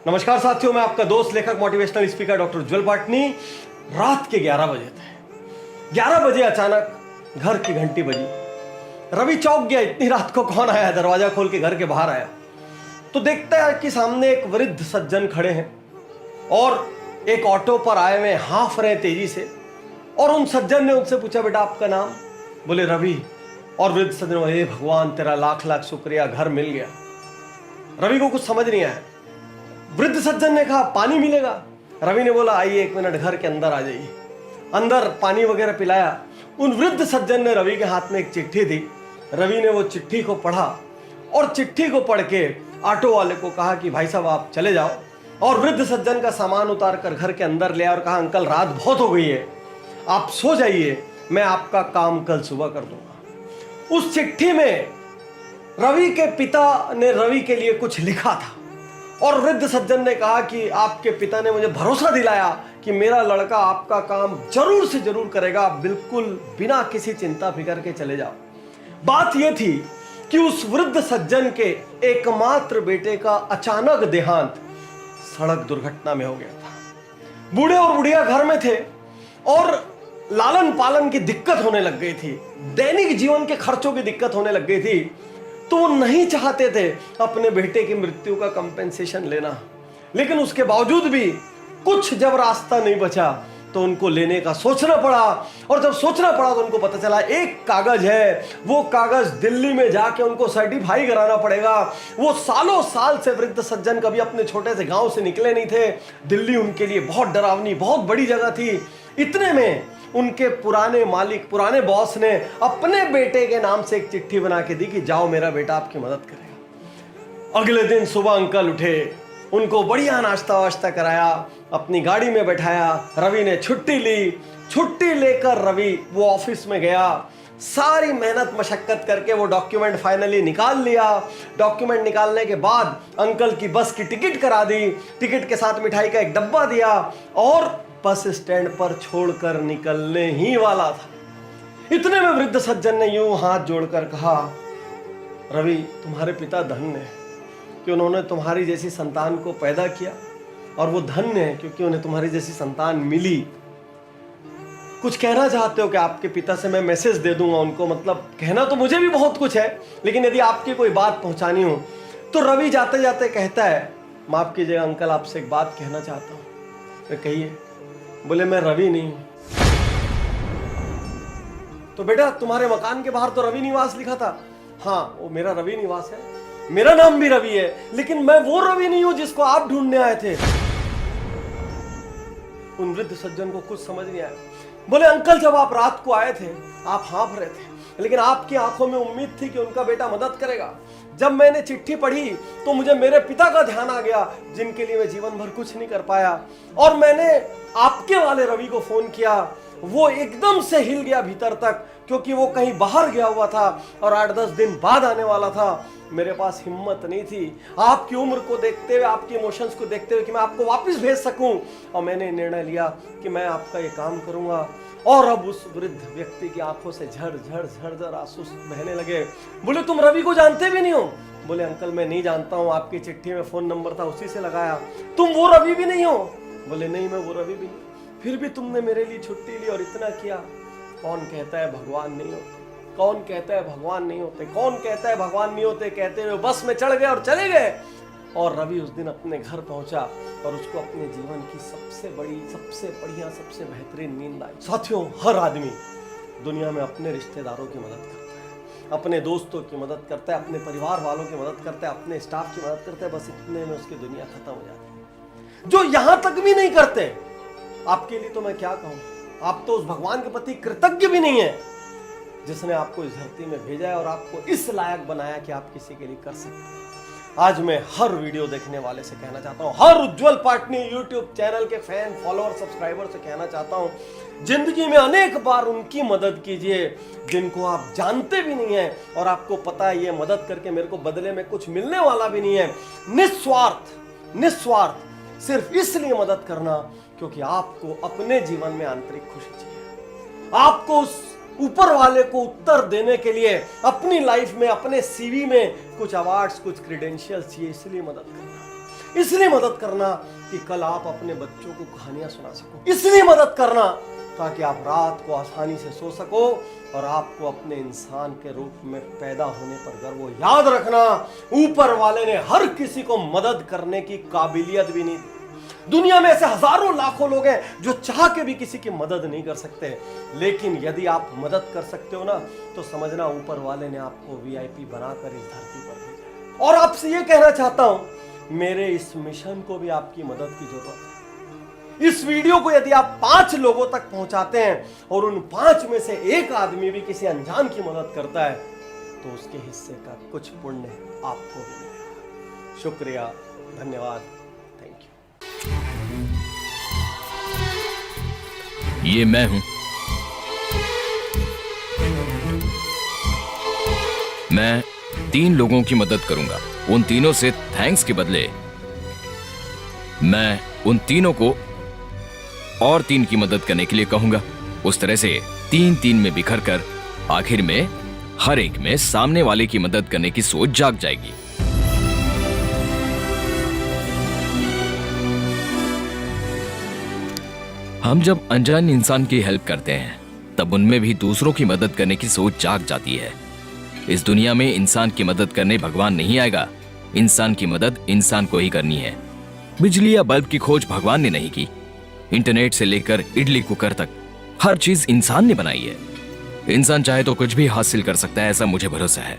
नमस्कार साथियों, मैं आपका दोस्त लेखक मोटिवेशनल स्पीकर डॉक्टर उज्जवल पाटनी। रात के 11 बजे थे। 11 बजे अचानक घर की घंटी बजी। रवि चौंक गया, इतनी रात को कौन आया। दरवाजा खोल के घर के बाहर आया तो देखता है कि सामने एक वृद्ध सज्जन खड़े हैं और एक ऑटो पर आए हुए हाँफ रहे तेजी से। और उन सज्जन ने उनसे पूछा, बेटा आपका नाम? बोले रवि। और वृद्ध सज्जन बोले, हे भगवान तेरा लाख लाख शुक्रिया, घर मिल गया। रवि को कुछ समझ नहीं आया। वृद्ध सज्जन ने कहा, पानी मिलेगा? रवि ने बोला, आइए 1 मिनट घर के अंदर आ जाइए। अंदर पानी वगैरह पिलाया। उन वृद्ध सज्जन ने रवि के हाथ में एक चिट्ठी दी। रवि ने वो चिट्ठी को पढ़ा और चिट्ठी को पढ़ के ऑटो वाले को कहा कि भाई साहब आप चले जाओ। और वृद्ध सज्जन का सामान उतार कर घर के अंदर ले आया और कहा, अंकल रात बहुत हो गई है, आप सो जाइए, मैं आपका काम कल सुबह कर दूंगा। उस चिट्ठी में रवि के पिता ने रवि के लिए कुछ लिखा था और वृद्ध सज्जन ने कहा कि आपके पिता ने मुझे भरोसा दिलाया कि मेरा लड़का आपका काम जरूर से जरूर करेगा, आप बिल्कुल बिना किसी चिंता फिकर के चले जाओ। बात यह थी कि उस वृद्ध सज्जन के एकमात्र बेटे का अचानक देहांत सड़क दुर्घटना में हो गया था। बूढ़े और बुढ़िया घर में थे और लालन पालन की दिक्कत होने लग गई थी, दैनिक जीवन के खर्चों की दिक्कत होने लग गई थी। तो वो नहीं चाहते थे अपने बेटे की मृत्यु का कंपेंसेशन लेना, लेकिन उसके बावजूद भी कुछ जब रास्ता नहीं बचा तो उनको लेने का सोचना पड़ा। और जब सोचना पड़ा तो उनको पता चला एक कागज है, वो कागज दिल्ली में जाके उनको सर्टिफाई कराना पड़ेगा। वो सालों साल से वृद्ध सज्जन कभी अपने छोटे से गांव से निकले नहीं थे। दिल्ली उनके लिए बहुत डरावनी, बहुत बड़ी जगह थी। इतने में उनके पुराने मालिक, पुराने बॉस ने अपने बेटे के नाम से एक चिट्ठी बना के दी कि जाओ मेरा बेटा आपकी मदद करेगा। अगले दिन सुबह अंकल उठे, उनको बढ़िया नाश्ता वाश्ता कराया, अपनी गाड़ी में बैठाया। रवि ने छुट्टी ली। छुट्टी लेकर रवि वो ऑफिस में गया। सारी मेहनत मशक्कत करके वो डॉक्यूमेंट फाइनली निकाल लिया। डॉक्यूमेंट निकालने के बाद अंकल की बस की टिकट करा दी। टिकट के साथ मिठाई का एक डब्बा दिया और बस स्टैंड पर छोड़कर निकलने ही वाला था। इतने में वृद्ध सज्जन ने यूं हाथ जोड़कर कहा, रवि तुम्हारे पिता धन्य है कि उन्होंने तुम्हारी जैसी संतान को पैदा किया, और वो धन्य है क्योंकि उन्हें तुम्हारी जैसी संतान मिली। कुछ कहना चाहते हो कि आपके पिता से मैं मैसेज दे दूंगा उनको? मतलब कहना तो मुझे भी बहुत कुछ है, लेकिन यदि आपकी कोई बात पहुंचानी हो तो रवि जाते जाते कहता है, माफ कीजिएगा अंकल, आपसे एक बात कहना चाहता हूं। कहिए। बोले मैं रवि नहीं हूं। तो बेटा तुम्हारे मकान के बाहर तो रवि निवास लिखा था। हाँ वो मेरा रवि निवास है, मेरा नाम भी रवि है, लेकिन मैं वो रवि नहीं हूं जिसको आप ढूंढने आए थे। उन वृद्ध सज्जन को कुछ समझ नहीं आया। बोले अंकल जब आप रात को आए थे आप हाँफ रहे थे, लेकिन आपकी आंखों में उम्मीद थी कि उनका बेटा मदद करेगा। जब मैंने चिट्ठी पढ़ी तो मुझे मेरे पिता का ध्यान आ गया, जिनके लिए मैं जीवन भर कुछ नहीं कर पाया, और मैंने आपके वाले रवि को फोन किया। वो एकदम से हिल गया भीतर तक, क्योंकि वो कहीं बाहर गया हुआ था और 8-10 दिन बाद आने वाला था। मेरे पास हिम्मत नहीं थी आपकी उम्र को देखते हुए, आपके इमोशंस को देखते हुए कि मैं आपको वापस भेज सकूं, और मैंने निर्णय लिया कि मैं आपका ये काम करूंगा। और अब उस वृद्ध व्यक्ति की आंखों से झड़ झड़ झड़ झड़ आंसू बहने लगे। बोले तुम रवि को जानते भी नहीं हो? बोले अंकल मैं नहीं जानता हूं, आपकी चिट्ठी में फोन नंबर था उसी से लगाया। तुम वो रवि भी नहीं हो? बोले नहीं मैं वो रवि भी नहीं। फिर भी तुमने मेरे लिए छुट्टी ली और इतना किया। कौन कहता है भगवान नहीं होते? कौन कहता है भगवान नहीं होते? कौन कहता है भगवान नहीं होते? कहते हुए बस में चढ़ गए और चले गए। और रवि उस दिन अपने घर पहुंचा और उसको अपने जीवन की सबसे बड़ी, सबसे बढ़िया, सबसे बेहतरीन नींद आई। साथियों हर आदमी दुनिया में अपने रिश्तेदारों की मदद करता है, अपने दोस्तों की मदद करता है, अपने परिवार वालों की मदद करता है, अपने स्टाफ की मदद करता है। बस इतने में उसकी दुनिया खत्म हो जाती है। जो यहां तक भी नहीं करते, आपके लिए तो मैं क्या कहूं, आप तो उस भगवान के प्रति कृतज्ञ भी नहीं है जिसने आपको इस धरती में भेजा है और आपको इस लायक बनाया कि आप किसी के लिए कर सकते हैं। आज मैं हर वीडियो देखने वाले से कहना चाहता हूं, हर उज्जवल पाटनी यूट्यूब चैनल के फैन, फॉलोअर, सब्सक्राइबर से कहना चाहता हूं, जिंदगी में अनेक बार उनकी मदद कीजिए जिनको आप जानते भी नहीं है और आपको पता है ये मदद करके मेरे को बदले में कुछ मिलने वाला भी नहीं है। निस्वार्थ, निस्वार्थ सिर्फ इसलिए मदद करना क्योंकि आपको अपने जीवन में आंतरिक खुशी चाहिए। आपको उस ऊपर वाले को उत्तर देने के लिए अपनी लाइफ में, अपने सीवी में कुछ अवार्ड्स, कुछ क्रेडेंशियल्स चाहिए, इसलिए मदद करना। इसलिए मदद करना कि कल आप अपने बच्चों को कहानियां सुना सको, इसलिए मदद करना ताकि आप रात को आसानी से सो सको और आपको अपने इंसान के रूप में पैदा होने पर गर्व हो। याद रखना, ऊपर वाले ने हर किसी को मदद करने की काबिलियत भी नहीं दी। दुनिया में ऐसे हजारों लाखों लोग हैं जो चाह के भी किसी की मदद नहीं कर सकते, लेकिन यदि आप मदद कर सकते हो ना, तो समझना ऊपर वाले ने आपको वीआईपी बनाकर इस धरती पर भेजा। और आपसे ये कहना चाहता हूं, मेरे इस मिशन को भी आपकी मदद की जरूरत है। इस वीडियो को यदि आप 5 लोगों तक पहुंचाते हैं और उन 5 में से एक आदमी भी किसी अनजान की मदद करता है, तो उसके हिस्से का कुछ पुण्य आपको भी मिलेगा। शुक्रिया, धन्यवाद, थैंक यू। ये मैं हूं। मैं 3 लोगों की मदद करूंगा। उन तीनों से थैंक्स के बदले मैं उन तीनों को और 3 की मदद करने के लिए कहूंगा। उस तरह से 3-3 में बिखर कर आखिर में हर एक में सामने वाले की मदद करने की सोच जाग जाएगी। हम जब अनजान इंसान की हेल्प करते हैं, तब उनमें भी दूसरों की मदद करने की सोच जाग जाती है। इस दुनिया में इंसान की मदद करने भगवान नहीं आएगा। इंसान की मदद इंसान को ही करनी है। बिजली या बल्ब की खोज भगवान ने नहीं की। इंटरनेट से लेकर इडली कुकर तक हर चीज इंसान ने बनाई है। इंसान चाहे तो कुछ भी हासिल कर सकता है, ऐसा मुझे भरोसा है।